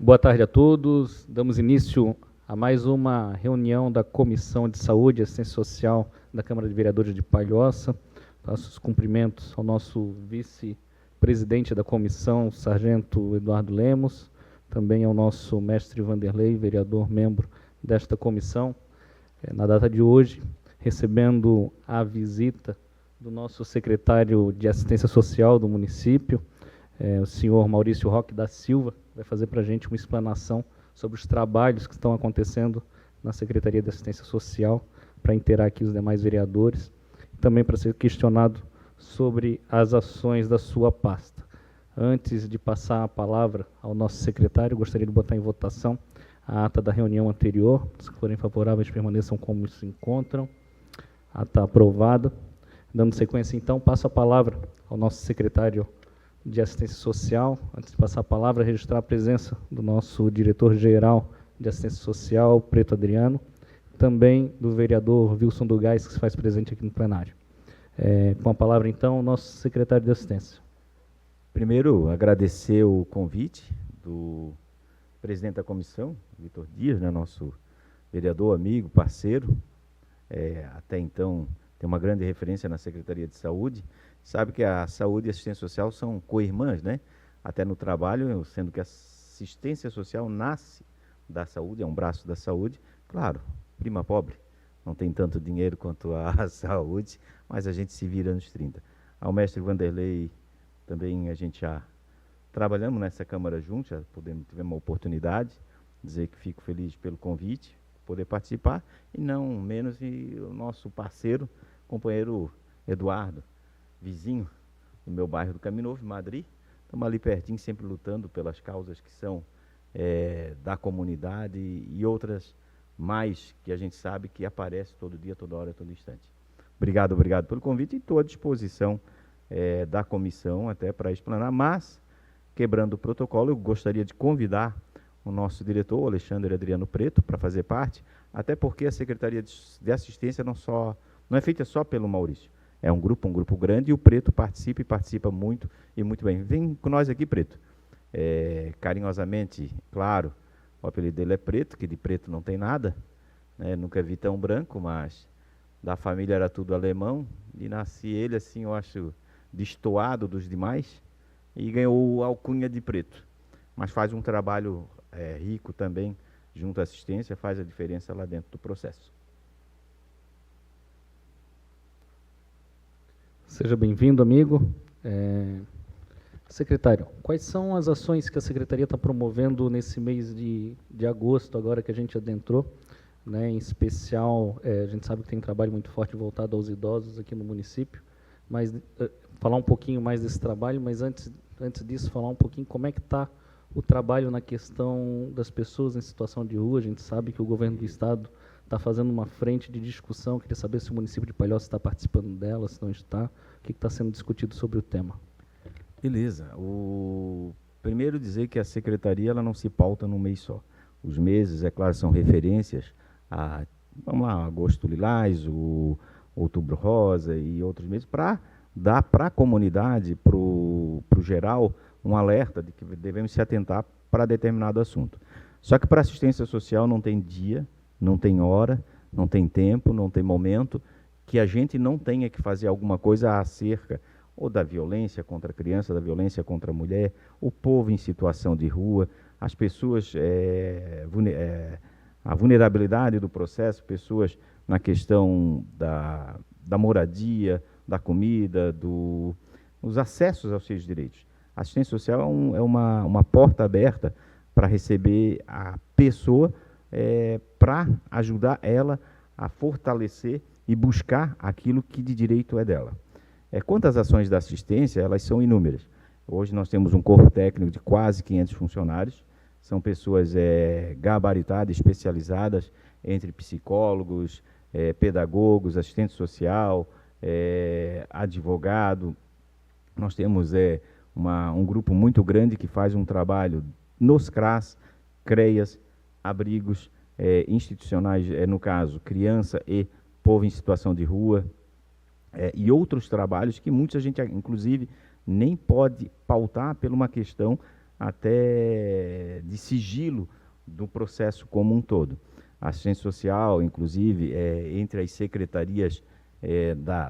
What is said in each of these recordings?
Boa tarde a todos. Damos início a mais uma reunião da Comissão de Saúde e Assistência Social da Câmara de Vereadores de Palhoça. Faço os cumprimentos ao nosso vice-presidente da comissão, Sargento Eduardo Lemos, também ao nosso mestre Vanderlei, vereador membro desta comissão. Na data de hoje, recebendo a visita do nosso secretário de Assistência Social do município, o senhor Maurício Roque da Silva, vai fazer para a gente uma explanação sobre os trabalhos que estão acontecendo na Secretaria de Assistência Social, para inteirar aqui os demais vereadores, e também para ser questionado sobre as ações da sua pasta. Antes de passar a palavra ao nosso secretário, gostaria de botar em votação a ata da reunião anterior. Se forem favoráveis, permaneçam como se encontram. A ata aprovada. Dando sequência, então, passo a palavra ao nosso secretário de Assistência Social. Antes de passar a palavra, registrar a presença do nosso diretor-geral de Assistência Social, Preto Adriano, também do vereador Wilson do Gás, que se faz presente aqui no plenário. Com a palavra, então, o nosso secretário de Assistência. Primeiro, agradecer o convite do presidente da comissão, Vitor Dias, né, nosso vereador, amigo, parceiro. Até então, tem uma grande referência na Secretaria de Saúde. Sabe que a saúde e a assistência social são co-irmãs, né? Até no trabalho, sendo que a assistência social nasce da saúde, é um braço da saúde. Claro, prima pobre, não tem tanto dinheiro quanto a saúde, mas a gente se vira nos 30. Ao mestre Vanderlei, também a gente já trabalhamos nessa Câmara juntos, já tivemos uma oportunidade, dizer que fico feliz pelo convite, poder participar, e não menos o nosso parceiro, companheiro Eduardo, vizinho do meu bairro do Caminho Novo, Madrid. Estamos ali pertinho, sempre lutando pelas causas que são da comunidade e outras mais que a gente sabe que aparece todo dia, toda hora, todo instante. Obrigado pelo convite e estou à disposição da comissão até para explanar, mas, quebrando o protocolo, eu gostaria de convidar o nosso diretor, Alexandre Adriano Preto, para fazer parte, até porque a Secretaria de Assistência não é feita só pelo Maurício. É um grupo grande, e o Preto participa, e participa muito, e muito bem. Vem com nós aqui, Preto. Carinhosamente, claro, o apelido dele é Preto, que de preto não tem nada, né? Nunca vi tão branco, mas da família era tudo alemão, e nasci ele, assim, eu acho, destoado dos demais, e ganhou a alcunha de Preto. Mas faz um trabalho rico também, junto à assistência, faz a diferença lá dentro do processo. Seja bem-vindo, amigo. Secretário, quais são as ações que a Secretaria está promovendo nesse mês de agosto, agora que a gente adentrou, né? Em especial, a gente sabe que tem um trabalho muito forte voltado aos idosos aqui no município, mas falar um pouquinho mais desse trabalho, mas antes disso, falar um pouquinho como é que está o trabalho na questão das pessoas em situação de rua. A gente sabe que o governo do Estado está fazendo uma frente de discussão. Queria saber se o município de Palhoça está participando dela, se não está, o que está sendo discutido sobre o tema. Beleza. Primeiro dizer que a Secretaria ela não se pauta num mês só. Os meses, é claro, são referências a, vamos lá, agosto lilás, o outubro rosa e outros meses, para dar para a comunidade, para o geral, um alerta de que devemos se atentar para determinado assunto. Só que para assistência social não tem dia, não tem hora, não tem tempo, não tem momento que a gente não tenha que fazer alguma coisa acerca ou da violência contra a criança, da violência contra a mulher, o povo em situação de rua, as pessoas, a vulnerabilidade do processo, pessoas na questão da moradia, da comida, os acessos aos seus direitos. A assistência social é uma porta aberta para receber a pessoa, para ajudar ela a fortalecer e buscar aquilo que de direito é dela. Quanto às ações da assistência, elas são inúmeras. Hoje nós temos um corpo técnico de quase 500 funcionários, são pessoas gabaritadas, especializadas, entre psicólogos, pedagogos, assistente social, advogado. Nós temos um grupo muito grande que faz um trabalho nos CRAS, CREAS, abrigos institucionais, no caso, criança e povo em situação de rua, e outros trabalhos que muita gente, inclusive, nem pode pautar por uma questão até de sigilo do processo como um todo. A assistência social, inclusive, entre as secretarias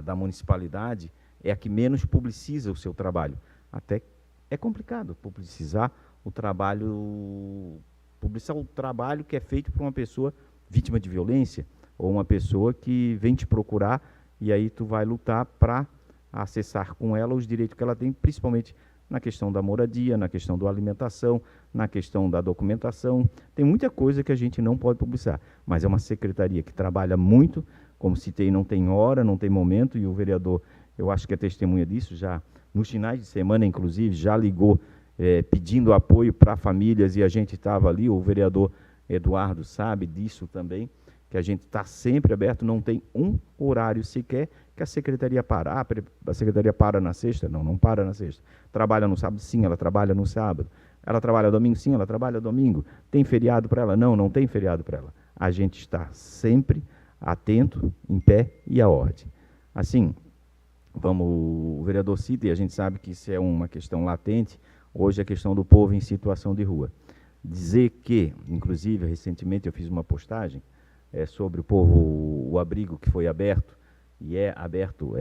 da municipalidade, é a que menos publiciza o seu trabalho. Até é complicado publicizar o trabalho que é feito por uma pessoa vítima de violência, ou uma pessoa que vem te procurar, e aí tu vai lutar para acessar com ela os direitos que ela tem, principalmente na questão da moradia, na questão da alimentação, na questão da documentação. Tem muita coisa que a gente não pode publicar, mas é uma secretaria que trabalha muito, como citei, não tem hora, não tem momento, e o vereador, eu acho que é testemunha disso, já nos finais de semana, inclusive, já ligou pedindo apoio para famílias, e a gente estava ali, o vereador Eduardo sabe disso também, que a gente está sempre aberto, não tem um horário sequer que a secretaria para. A secretaria para na sexta? Não, não para na sexta. Trabalha no sábado? Sim, ela trabalha no sábado. Ela trabalha domingo? Sim, ela trabalha domingo. Tem feriado para ela? Não, não tem feriado para ela. A gente está sempre atento, em pé e à ordem. Assim, o vereador cita, e a gente sabe que isso é uma questão latente, hoje a questão do povo em situação de rua. Dizer que, inclusive, recentemente eu fiz uma postagem sobre o abrigo que foi aberto, e é aberto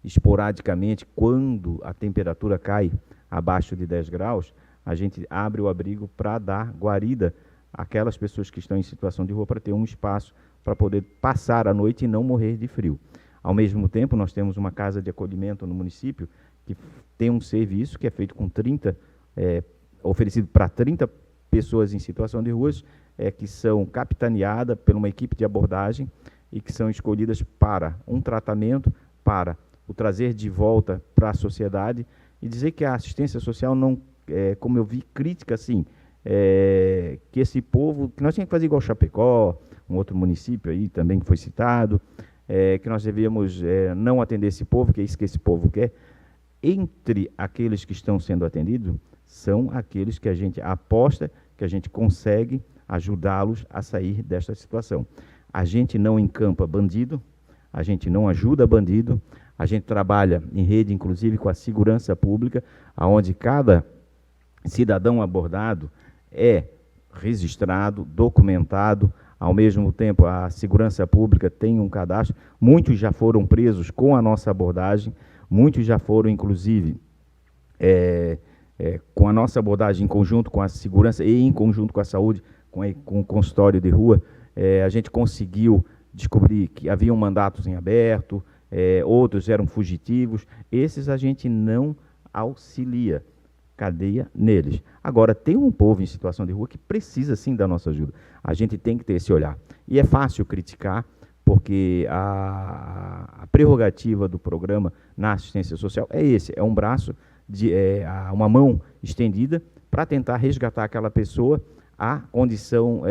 esporadicamente, quando a temperatura cai abaixo de 10 graus, a gente abre o abrigo para dar guarida àquelas pessoas que estão em situação de rua, para ter um espaço para poder passar a noite e não morrer de frio. Ao mesmo tempo, nós temos uma casa de acolhimento no município, que tem um serviço que é feito com 30, oferecido para 30 pessoas em situação de ruas, que são capitaneadas por uma equipe de abordagem e que são escolhidas para um tratamento, para o trazer de volta para a sociedade, e dizer que a assistência social não, como eu vi crítica assim, que esse povo, que nós tínhamos que fazer igual Chapecó, um outro município aí também que foi citado, que nós devíamos não atender esse povo, que é isso que esse povo quer. Entre aqueles que estão sendo atendidos, são aqueles que a gente aposta, que a gente consegue ajudá-los a sair desta situação. A gente não encampa bandido, a gente não ajuda bandido, a gente trabalha em rede, inclusive, com a segurança pública, onde cada cidadão abordado é registrado, documentado. Ao mesmo tempo, a segurança pública tem um cadastro. Muitos já foram presos com a nossa abordagem, muitos já foram, inclusive, com a nossa abordagem em conjunto com a segurança e em conjunto com a saúde, com o consultório de rua. A gente conseguiu descobrir que haviam mandatos em aberto, outros eram fugitivos. Esses a gente não auxilia, cadeia neles. Agora, tem um povo em situação de rua que precisa sim da nossa ajuda. A gente tem que ter esse olhar. E é fácil criticar, porque a prerrogativa do programa na assistência social é um braço, uma mão estendida para tentar resgatar aquela pessoa à condição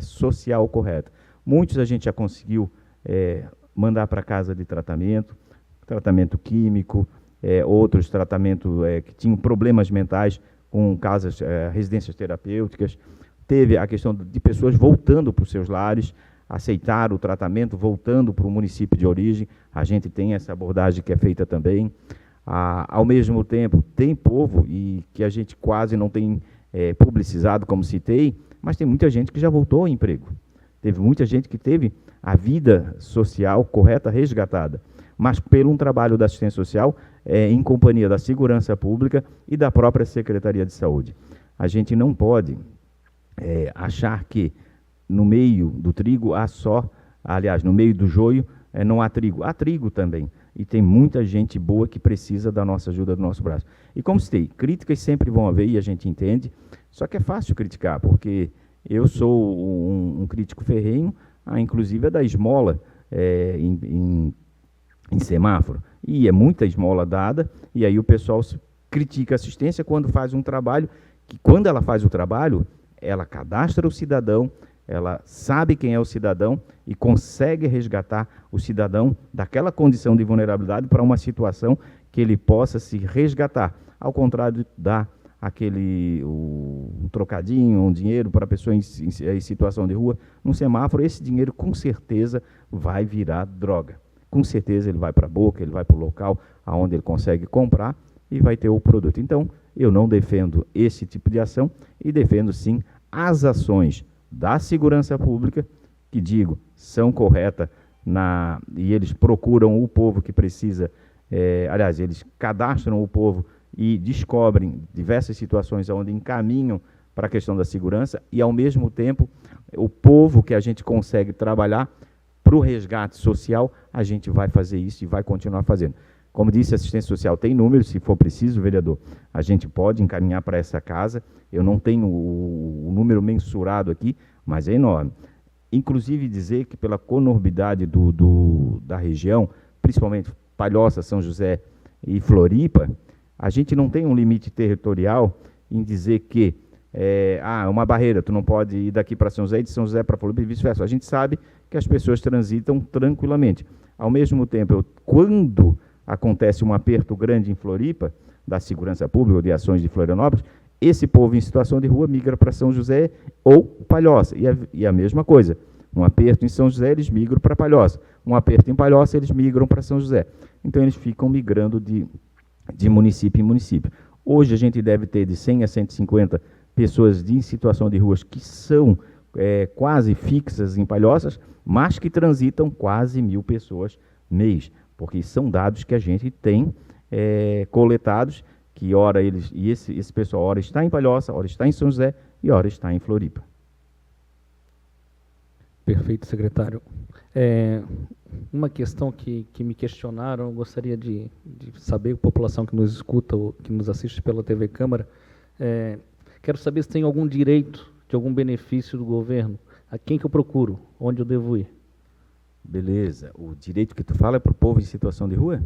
social correta. Muitos a gente já conseguiu mandar para casa de tratamento químico, outros tratamentos que tinham problemas mentais, com casas, residências terapêuticas. Teve a questão de pessoas voltando para os seus lares, aceitaram o tratamento, voltando para o município de origem. A gente tem essa abordagem que é feita também. Ao mesmo tempo, tem povo, e que a gente quase não tem publicizado, como citei, mas tem muita gente que já voltou ao emprego. Teve muita gente que teve a vida social correta resgatada, mas pelo um trabalho da assistência social, em companhia da segurança pública e da própria Secretaria de Saúde. A gente não pode achar que no meio do trigo há no meio do joio não há trigo. Há trigo também. E tem muita gente boa que precisa da nossa ajuda, do nosso braço. E como citei, críticas sempre vão haver, e a gente entende, só que é fácil criticar, porque eu sou um crítico ferrenho, inclusive da esmola em semáforo. E é muita esmola dada, e aí o pessoal critica a assistência quando faz um trabalho, que quando ela faz o trabalho, ela cadastra o cidadão, ela sabe quem é o cidadão e consegue resgatar o cidadão daquela condição de vulnerabilidade para uma situação que ele possa se resgatar. Ao contrário de dar um trocadinho, um dinheiro para a pessoa em situação de rua, num semáforo, esse dinheiro com certeza vai virar droga. Com certeza ele vai para a boca, ele vai para o local onde ele consegue comprar e vai ter o produto. Então, eu não defendo esse tipo de ação e defendo, sim, as ações da segurança pública, que digo, são corretas, e eles procuram o povo que precisa, aliás, eles cadastram o povo e descobrem diversas situações onde encaminham para a questão da segurança e, ao mesmo tempo, o povo que a gente consegue trabalhar para o resgate social, a gente vai fazer isso e vai continuar fazendo. Como disse, a assistência social tem números, se for preciso, vereador, a gente pode encaminhar para essa casa. Eu não tenho o número mensurado aqui, mas é enorme. Inclusive dizer que pela comorbidade da região, principalmente Palhoça, São José e Floripa, a gente não tem um limite territorial em dizer que uma barreira, tu não pode ir daqui para São José e de São José para Floripa e vice-versa. A gente sabe que as pessoas transitam tranquilamente. Ao mesmo tempo, quando acontece um aperto grande em Floripa, da segurança pública ou de ações de Florianópolis, esse povo em situação de rua migra para São José ou Palhoça. E a mesma coisa, um aperto em São José, eles migram para Palhoça. Um aperto em Palhoça, eles migram para São José. Então, eles ficam migrando de município em município. Hoje, a gente deve ter de 100 a 150 pessoas em situação de ruas que são quase fixas em Palhoças, mas que transitam quase 1.000 pessoas mês, porque são dados que a gente tem coletados, que ora esse pessoal ora está em Palhoça, ora está em São José e ora está em Floripa. Perfeito, secretário. Uma questão que me questionaram, eu gostaria de saber, a população que nos escuta ou que nos assiste pela TV Câmara, quero saber se tem algum direito de algum benefício do governo. A quem que eu procuro? Onde eu devo ir? Beleza. O direito que tu fala é para o povo em situação de rua?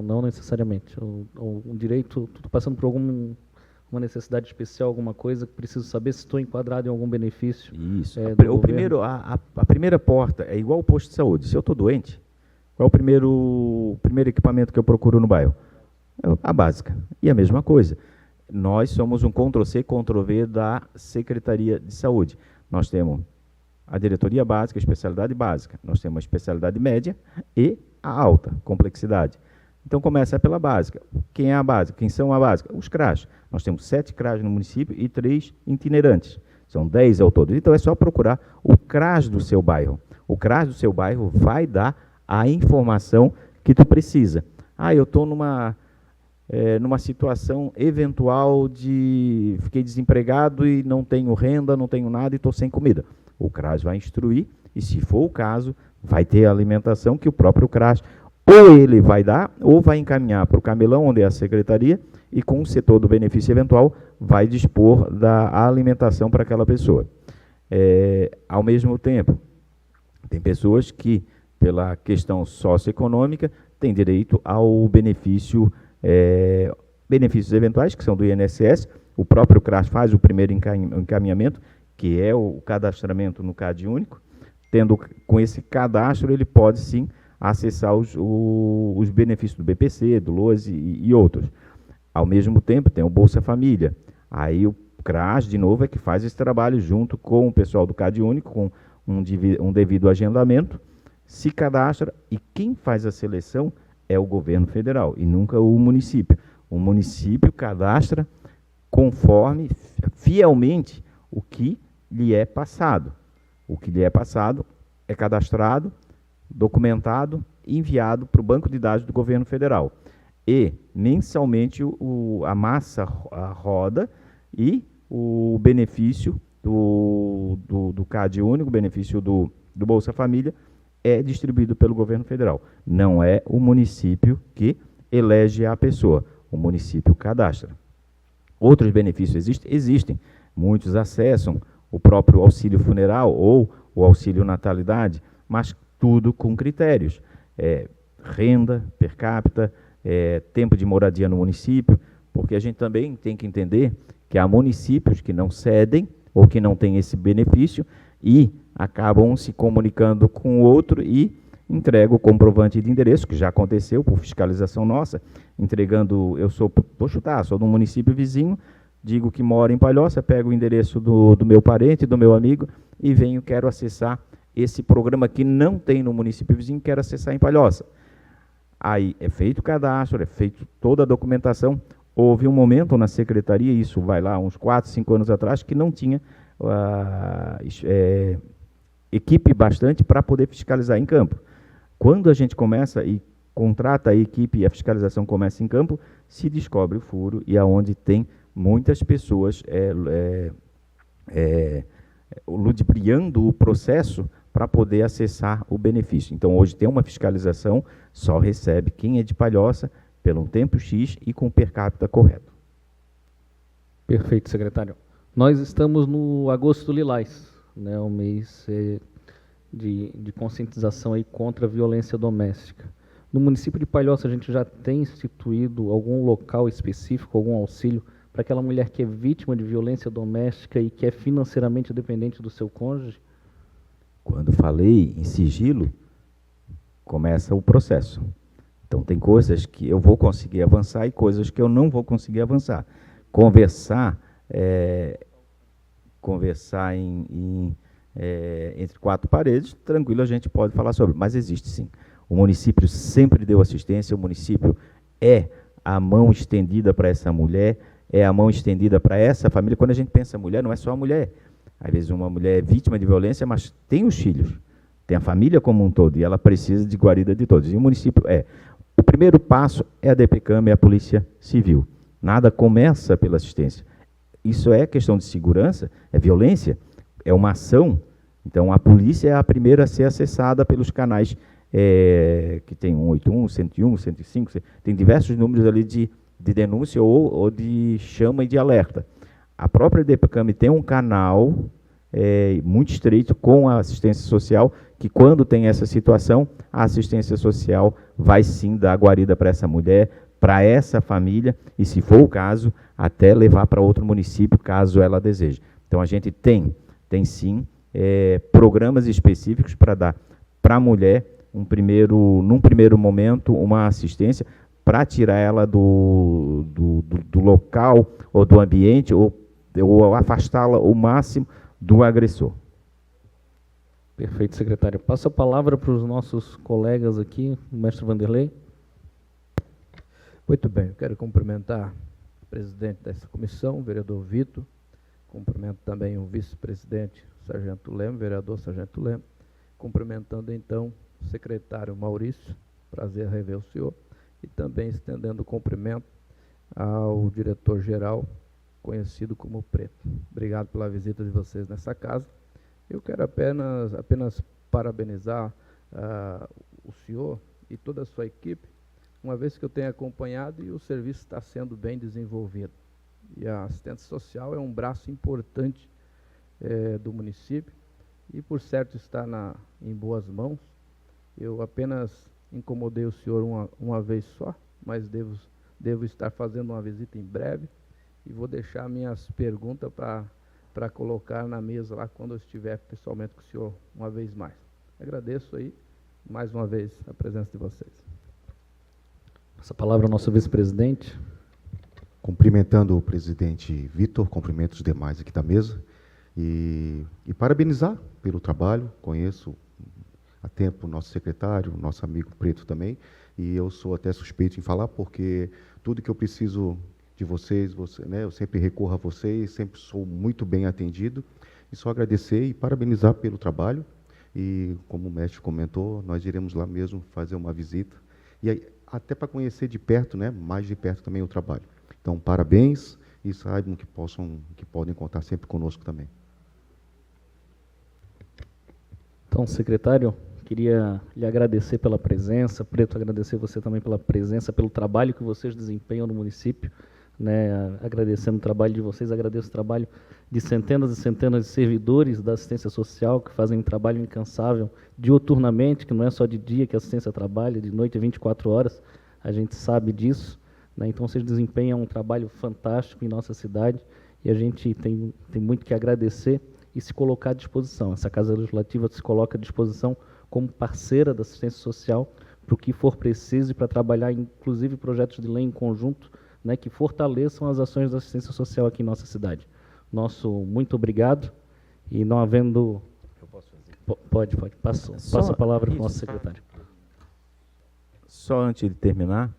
Não necessariamente. Um direito, estou passando por uma necessidade especial, alguma coisa, que preciso saber se estou enquadrado em algum benefício. Isso. A primeira porta é igual ao posto de saúde. Se eu estou doente, qual é o primeiro equipamento que eu procuro no bairro? A básica. E a mesma coisa. Nós somos um Ctrl-C, Ctrl-V da Secretaria de Saúde. Nós temos a diretoria básica, a especialidade básica. Nós temos a especialidade média e a alta complexidade. Então, começa pela básica. Quem é a básica? Quem são a básica? Os CRAs. Nós temos 7 CRAs no município e 3 itinerantes. São 10 ao todo. Então, é só procurar o CRAs do seu bairro. O CRAs do seu bairro vai dar a informação que tu precisa. Eu estou numa situação eventual de fiquei desempregado e não tenho renda, não tenho nada e estou sem comida. O CRAS vai instruir e, se for o caso, vai ter a alimentação que o próprio CRAS ou ele vai dar ou vai encaminhar para o camelão, onde é a secretaria, e com o setor do benefício eventual vai dispor da alimentação para aquela pessoa. Ao mesmo tempo, tem pessoas que, pela questão socioeconômica, têm direito ao benefícios eventuais, que são do INSS. O próprio CRAS faz o primeiro encaminhamento, que é o cadastramento no CAD único. Com esse cadastro, ele pode, sim, acessar os benefícios do BPC, do LOAS e outros. Ao mesmo tempo, tem o Bolsa Família. Aí o CRAS, de novo, é que faz esse trabalho junto com o pessoal do CAD único, com um devido agendamento, se cadastra, e quem faz a seleção é o governo federal e nunca o município. O município cadastra conforme, fielmente, o que lhe é passado. O que lhe é passado é cadastrado, documentado e enviado para o banco de dados do governo federal. E, mensalmente, a massa roda e o benefício do CAD único, o benefício do Bolsa Família, é distribuído pelo governo federal. Não é o município que elege a pessoa, o município cadastra. Outros benefícios existem. Muitos acessam o próprio auxílio funeral ou o auxílio natalidade, mas tudo com critérios. Renda per capita, tempo de moradia no município, porque a gente também tem que entender que há municípios que não cedem ou que não têm esse benefício e acabam se comunicando com o outro e entregam o comprovante de endereço, que já aconteceu por fiscalização nossa, entregando, vou chutar, sou de um município vizinho, digo que moro em Palhoça, pego o endereço do meu parente, do meu amigo, e quero acessar esse programa que não tem no município vizinho, quero acessar em Palhoça. Aí é feito o cadastro, é feito toda a documentação, houve um momento na secretaria, isso vai lá uns 4, 5 anos atrás, que não tinha equipe bastante para poder fiscalizar em campo. Quando a gente começa e contrata a equipe e a fiscalização começa em campo, se descobre o furo e aonde tem muitas pessoas ludibriando o processo para poder acessar o benefício. Então, hoje tem uma fiscalização, só recebe quem é de Palhoça, pelo tempo X e com o per capita correto. Perfeito, secretário. Nós estamos no Agosto Lilás, né, um mês de conscientização aí contra a violência doméstica. No município de Palhoça, a gente já tem instituído algum local específico, algum auxílio para aquela mulher que é vítima de violência doméstica e que é financeiramente dependente do seu cônjuge? Quando falei em sigilo, começa o processo. Então, tem coisas que eu vou conseguir avançar e coisas que eu não vou conseguir avançar. Conversar entre quatro paredes, tranquilo, a gente pode falar sobre, mas existe sim. O município sempre deu assistência, o município é a mão estendida para essa mulher, é a mão estendida para essa família. Quando a gente pensa mulher, não é só a mulher. Às vezes uma mulher é vítima de violência, mas tem os filhos, tem a família como um todo, e ela precisa de guarida de todos. E o município o primeiro passo é a DPCAM, é a Polícia Civil. Nada começa pela assistência. Isso é questão de segurança, é violência, é uma ação. Então, a polícia é a primeira a ser acessada pelos canais que tem 181, 101, 105, tem diversos números ali de denúncia ou de chama e de alerta. A própria DPCAM tem um canal muito estreito com a assistência social, que quando tem essa situação, a assistência social vai sim dar guarida para essa mulher, para essa família, e se for o caso, até levar para outro município, caso ela deseje. Então, a gente tem sim programas específicos para dar para a mulher, num primeiro momento, uma assistência para tirar ela do local ou do ambiente, ou afastá-la o máximo do agressor. Perfeito, secretário. Passo a palavra para os nossos colegas aqui, o mestre Vanderlei. Muito bem, eu quero cumprimentar o presidente dessa comissão, o vereador Vitor, cumprimento também o vice-presidente, Sargento Lemos, vereador Sargento Lemos, cumprimentando então o secretário Maurício, prazer rever o senhor, e também estendendo o cumprimento ao diretor-geral, conhecido como Preto. Obrigado pela visita de vocês nessa casa. Eu quero apenas parabenizar o senhor e toda a sua equipe, uma vez que eu tenho acompanhado e o serviço está sendo bem desenvolvido. E a assistência social é um braço importante do município e, por certo, está em boas mãos. Eu apenas incomodei o senhor uma vez só, mas devo estar fazendo uma visita em breve e vou deixar minhas perguntas para colocar na mesa lá quando eu estiver pessoalmente com o senhor uma vez mais. Agradeço aí, mais uma vez, a presença de vocês. Essa palavra ao nosso vice-presidente. Cumprimentando o presidente Vitor, cumprimento os demais aqui da mesa e parabenizar pelo trabalho. Conheço há tempo o nosso secretário, o nosso amigo Preto também, e eu sou até suspeito em falar porque tudo que eu preciso de vocês, né, eu sempre recorro a vocês, sempre sou muito bem atendido, e só agradecer e parabenizar pelo trabalho, e como o mestre comentou, nós iremos lá mesmo fazer uma visita, e aí, até para conhecer de perto, né, mais de perto também o trabalho. Então, parabéns, e saibam que podem contar sempre conosco também. Então, secretário, queria lhe agradecer pela presença, Preto, agradecer você também pela presença, pelo trabalho que vocês desempenham no município, né, agradecendo o trabalho de vocês, agradeço o trabalho de centenas e centenas de servidores da assistência social que fazem um trabalho incansável diuturnamente, que não é só de dia que a assistência trabalha, de noite 24 horas, a gente sabe disso, né, então vocês desempenham um trabalho fantástico em nossa cidade e a gente tem muito que agradecer e se colocar à disposição. Essa Casa Legislativa se coloca à disposição como parceira da assistência social para o que for preciso e para trabalhar, inclusive, projetos de lei em conjunto, né, que fortaleçam as ações da assistência social aqui em nossa cidade. Nosso muito obrigado e não havendo... Eu posso fazer? Pode. Passa a palavra para o nosso secretário. Só antes de terminar,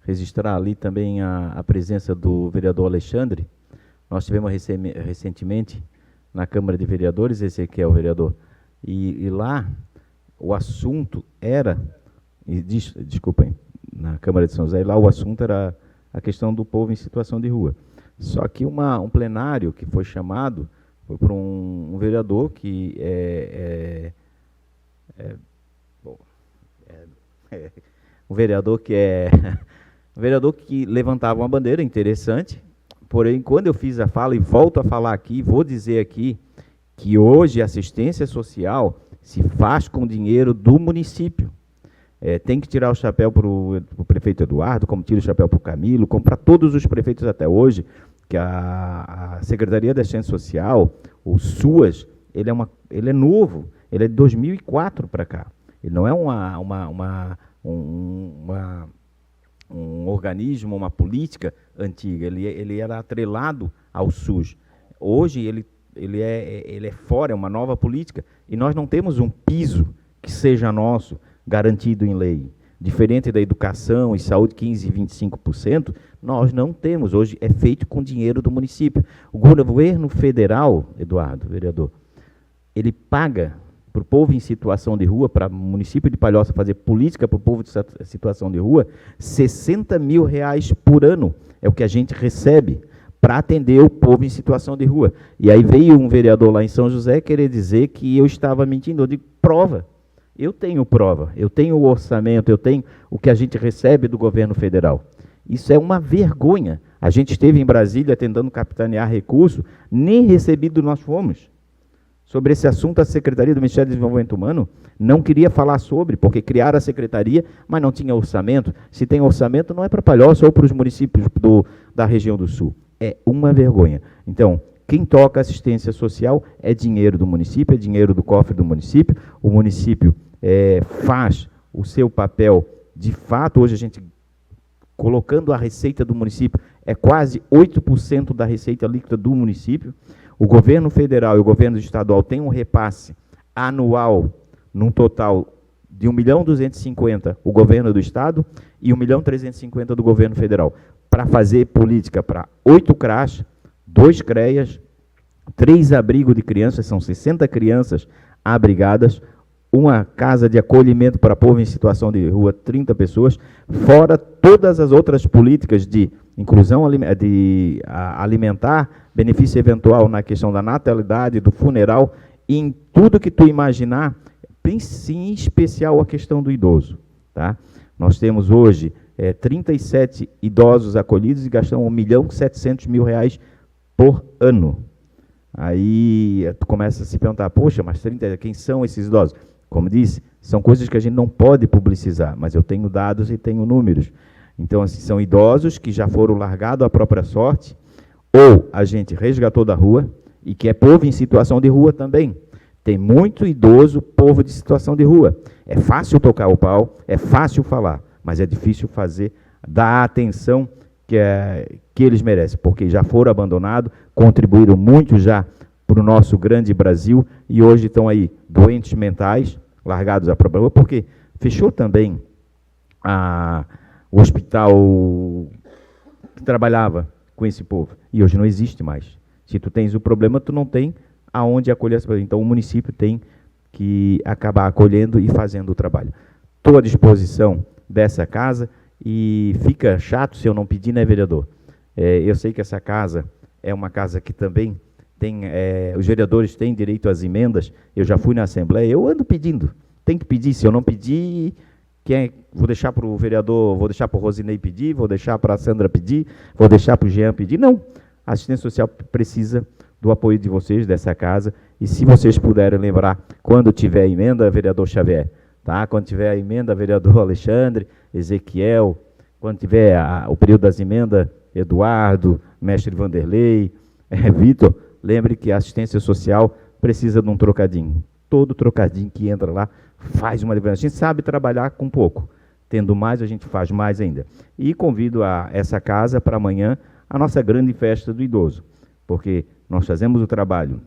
registrar ali também a presença do vereador Alexandre. Nós tivemos recentemente na Câmara de Vereadores, Ezequiel, vereador, e lá o assunto era, desculpem, na Câmara de São José, lá o assunto era a questão do povo em situação de rua. Só que um plenário que foi chamado foi por um vereador que um vereador que levantava uma bandeira interessante. Porém, quando eu fiz a fala, e volto a falar aqui, vou dizer aqui, que hoje a assistência social se faz com dinheiro do município. Tem que tirar o chapéu para o prefeito Eduardo, como tira o chapéu para o Camilo, como para todos os prefeitos até hoje, que a Secretaria da Assistência Social, o SUAS, ele é novo, ele é de 2004 para cá. Ele não é um organismo, uma política antiga, ele era atrelado ao SUS. Hoje ele é fora, é uma nova política, e nós não temos um piso que seja nosso, garantido em lei. Diferente da educação e saúde, 15% e 25%, nós não temos. Hoje é feito com dinheiro do município. O governo federal, Eduardo, vereador, ele paga para o povo em situação de rua, para o município de Palhoça fazer política para o povo em situação de rua, R$60 mil por ano é o que a gente recebe para atender o povo em situação de rua. E aí veio um vereador lá em São José querer dizer que eu estava mentindo. Eu digo, prova. Eu tenho prova, eu tenho o orçamento, eu tenho o que a gente recebe do governo federal. Isso é uma vergonha. A gente esteve em Brasília tentando capitanear recurso, nem recebido nós fomos. Sobre esse assunto, a Secretaria do Ministério do Desenvolvimento Humano não queria falar sobre, porque criaram a secretaria, mas não tinha orçamento. Se tem orçamento, não é para Palhoça ou para os municípios da região do Sul. É uma vergonha. Então, quem toca assistência social é dinheiro do município, é dinheiro do cofre do município. O município faz o seu papel de fato. Hoje a gente, colocando a receita do município, é quase 8% da receita líquida do município. O governo federal e o governo estadual têm um repasse anual, num total de 1.250.000 o governo do estado e 1.350.000 do governo federal, para fazer política para 8 CRAs, 2 CREAs, 3 abrigos de crianças, são 60 crianças abrigadas, uma casa de acolhimento para povo em situação de rua, 30 pessoas, fora todas as outras políticas de inclusão alimentar, benefício eventual na questão da natalidade, do funeral, e em tudo que tu imaginar, em especial a questão do idoso. Tá? Nós temos hoje 37 idosos acolhidos e gastamos R$1.700.000 por ano. Aí tu começa a se perguntar, poxa, mas 30, quem são esses idosos? Como disse, são coisas que a gente não pode publicizar, mas eu tenho dados e tenho números. Então, assim, são idosos que já foram largados à própria sorte, ou a gente resgatou da rua, e que é povo em situação de rua também. Tem muito idoso, povo de situação de rua. É fácil tocar o pau, é fácil falar, mas é difícil fazer, dar a atenção que eles merecem, porque já foram abandonados, contribuíram muito já para o nosso grande Brasil, e hoje estão aí doentes mentais, largados à própria rua, porque fechou também o hospital que trabalhava com esse povo, e hoje não existe mais. Se tu tens o problema, tu não tem aonde acolher as pessoas. Então o município tem que acabar acolhendo e fazendo o trabalho. Estou à disposição dessa casa, e fica chato se eu não pedir, né, vereador? Eu sei que essa casa é uma casa que também tem, os vereadores têm direito às emendas. Eu já fui na Assembleia, eu ando pedindo, tem que pedir. Se eu não pedir, vou deixar para o vereador, vou deixar para o Rosinei pedir, vou deixar para a Sandra pedir, vou deixar para o Jean pedir. Não, a assistência social precisa do apoio de vocês, dessa casa, e se vocês puderem lembrar, quando tiver a emenda, vereador Xavier, tá? Quando tiver a emenda, vereador Alexandre, Ezequiel, quando tiver o período das emendas, Eduardo, mestre Vanderlei, Vitor, lembre que a assistência social precisa de um trocadinho. Todo trocadinho que entra lá faz uma diferença. A gente sabe trabalhar com pouco. Tendo mais, a gente faz mais ainda. E convido a essa casa para amanhã a nossa grande festa do idoso, porque nós fazemos o trabalho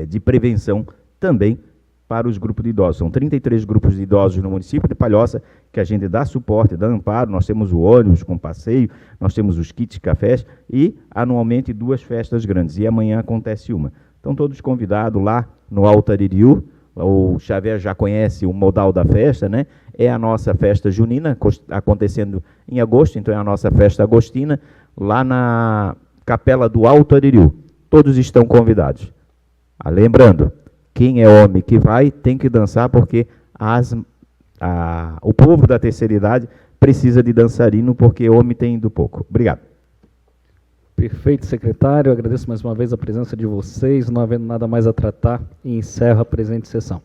de prevenção também para os grupos de idosos. São 33 grupos de idosos no município de Palhoça, que a gente dá suporte, dá amparo. Nós temos o ônibus com passeio, nós temos os kits cafés e, anualmente, 2 festas grandes. E amanhã acontece uma. Então, todos convidados lá no Alto Aririu. O Xavier já conhece o modal da festa, né? É a nossa festa junina, acontecendo em agosto, então é a nossa festa agostina, lá na Capela do Alto Aririu. Todos estão convidados. Lembrando, quem é homem que vai tem que dançar, porque o povo da terceira idade precisa de dançarino, porque homem tem ido pouco. Obrigado. Perfeito, secretário. Agradeço mais uma vez a presença de vocês. Não havendo nada mais a tratar, e encerro a presente sessão.